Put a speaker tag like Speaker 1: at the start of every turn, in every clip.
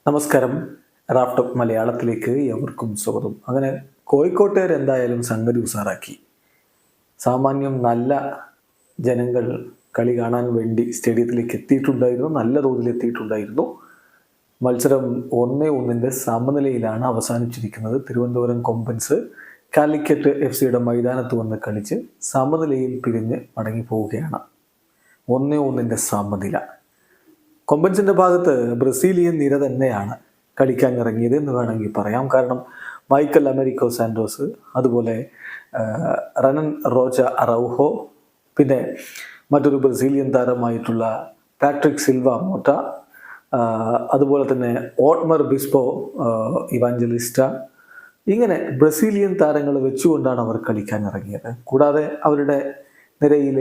Speaker 1: നമസ്കാരം. റാഫ്റ്റോക്ക് മലയാളത്തിലേക്ക് എവർക്കും സ്വാഗതം. അങ്ങനെ കോഴിക്കോട്ടുകാർ എന്തായാലും സംഗതി ഉസാറാക്കി. സാമാന്യം നല്ല ജനങ്ങൾ കളി കാണാൻ വേണ്ടി സ്റ്റേഡിയത്തിലേക്ക് എത്തിയിട്ടുണ്ടായിരുന്നു, നല്ല തോതിൽ എത്തിയിട്ടുണ്ടായിരുന്നു. മത്സരം 1-1 സമനിലയിലാണ് അവസാനിച്ചിരിക്കുന്നത്. തിരുവനന്തപുരം കൊമ്പൻസ് കാലിക്കറ്റ് FC മൈതാനത്ത് വന്ന് കളിച്ച് സമനിലയിൽ പിരിഞ്ഞ് മടങ്ങിപ്പോവുകയാണ്. 1-1 സമനില. കൊമ്പൻസിൻ്റെ ഭാഗത്ത് ബ്രസീലിയൻ നിര തന്നെയാണ് കളിക്കാൻ ഇറങ്ങിയത് എന്ന് വേണമെങ്കിൽ പറയാം. കാരണം മൈക്കൽ അമരിക്കോ സാൻഡോസ്, അതുപോലെ റനൻ റോജ അറൗഹോ, പിന്നെ മറ്റൊരു ബ്രസീലിയൻ താരമായിട്ടുള്ള പാട്രിക് സിൽവ മോട്ട, അതുപോലെ തന്നെ ഓട്മർ ബിസ്പോ ഇവാഞ്ചലിസ്റ്റ, ഇങ്ങനെ ബ്രസീലിയൻ താരങ്ങൾ വെച്ചുകൊണ്ടാണ് അവർ കളിക്കാൻ ഇറങ്ങിയത്. കൂടാതെ അവരുടെ നിരയിൽ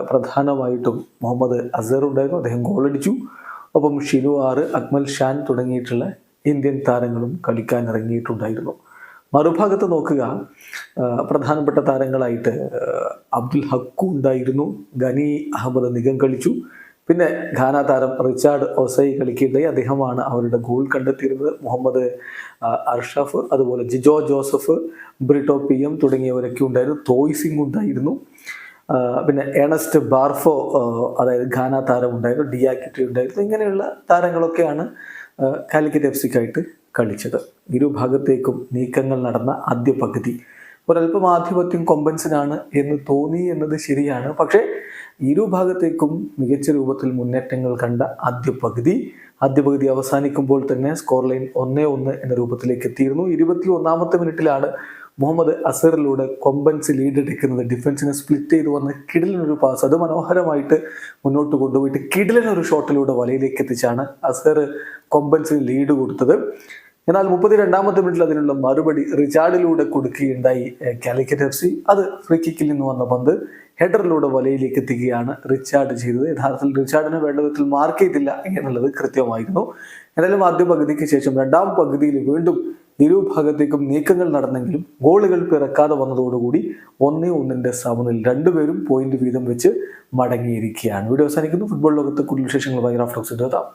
Speaker 1: പ്രധാനമായിട്ടും മുഹമ്മദ് അസർ ഉണ്ടായിരുന്നു, അദ്ദേഹം ഗോളടിച്ചു. ഒപ്പം ഷിനു ആർ, അക്മൽ ഷാൻ തുടങ്ങിയിട്ടുള്ള ഇന്ത്യൻ താരങ്ങളും കളിക്കാൻ ഇറങ്ങിയിട്ടുണ്ടായിരുന്നു. മറുഭാഗത്ത് നോക്കുക, പ്രധാനപ്പെട്ട താരങ്ങളായിട്ട് അബ്ദുൽ ഹക്കു ഉണ്ടായിരുന്നു, ഗനി അഹമ്മദ് നിഗം കളിച്ചു, പിന്നെ ഘാന താരം റിച്ചാർഡ് ഒസൈ കളിക്കുകയുണ്ടായി. അദ്ദേഹമാണ് അവരുടെ ഗോൾ കണ്ടെത്തിയിരുന്നത്. മുഹമ്മദ് അർഷഫ്, അതുപോലെ ജിജോ ജോസഫ്, ബ്രിട്ടോ PM തുടങ്ങിയവരൊക്കെ ഉണ്ടായിരുന്നു. തോയ് സിംഗ് ഉണ്ടായിരുന്നു, പിന്നെ ഏണസ്റ്റ് ബാർഫോ, അതായത് ഘാന താരം ഉണ്ടായിരുന്നു, ഡിയാക്കിറ്റി ഉണ്ടായിരുന്നു. ഇങ്ങനെയുള്ള താരങ്ങളൊക്കെയാണ് കാലിക്കറ്റ് FCക്കായിട്ട് കളിച്ചത്. ഇരുഭാഗത്തേക്കും നീക്കങ്ങൾ നടന്ന ആദ്യ പകുതി ഒരല്പം ആധിപത്യം കൊമ്പൻസിനാണ് എന്ന് തോന്നി എന്നത് ശരിയാണ്. പക്ഷേ ഇരുഭാഗത്തേക്കും മികച്ച രൂപത്തിൽ മുന്നേറ്റങ്ങൾ കണ്ട ആദ്യ പകുതി അവസാനിക്കുമ്പോൾ തന്നെ സ്കോർ ലൈൻ 1-1 എന്ന രൂപത്തിലേക്ക് എത്തിയിരുന്നു. 21ാമത്തെ മിനിറ്റിലാണ് മുഹമ്മദ് അസറിലൂടെ കൊമ്പൻസ് ലീഡ് എടുക്കുന്നത്. ഡിഫൻസിനെ സ്പ്ലിറ്റ് ചെയ്ത് വന്ന് കിടിലനൊരു പാസ്, അത് മനോഹരമായിട്ട് മുന്നോട്ട് കൊണ്ടുപോയിട്ട് കിടിലനൊരു ഷോട്ടിലൂടെ വലയിലേക്ക് എത്തിച്ചാണ് അസർ കൊമ്പൻസിന് ലീഡ് കൊടുത്തത്. എന്നാൽ 32ാമത്തെ മിനിറ്റിൽ അതിനുള്ള മറുപടി റിച്ചാർഡിലൂടെ കൊടുക്കുകയുണ്ടായി കാലിക്കറ്റ് FC. അത് ഫ്രീ കിക്കിൽ നിന്ന് വന്ന പന്ത് ഹെഡറിലൂടെ വലയിലേക്ക് എത്തിക്കുകയാണ് റിച്ചാർഡ് ചെയ്തത്. യഥാർത്ഥത്തിൽ റിച്ചാർഡിനെ വേണ്ട വിധത്തിൽ മാർക്ക് ചെയ്തില്ല എന്നുള്ളത് കൃത്യമായിരുന്നു. എന്തായാലും ആദ്യ പകുതിക്ക് ശേഷം രണ്ടാം പകുതിയിൽ വീണ്ടും ഇരുഭാഗത്തേക്കും നീക്കങ്ങൾ നടന്നെങ്കിലും ഗോളുകൾ പിറക്കാതെ വന്നതോടുകൂടി 1-1 സമനിൽ രണ്ടുപേരും പോയിന്റ് വീതം വെച്ച് മടങ്ങിയിരിക്കുകയാണ്. വീഡിയോ അവസാനിക്കുന്നു. ഫുട്ബോൾ ലോകത്ത് കൂടുതൽ വിശേഷങ്ങളുമായി റാഫ്റ്റോക്സ് എത്താം.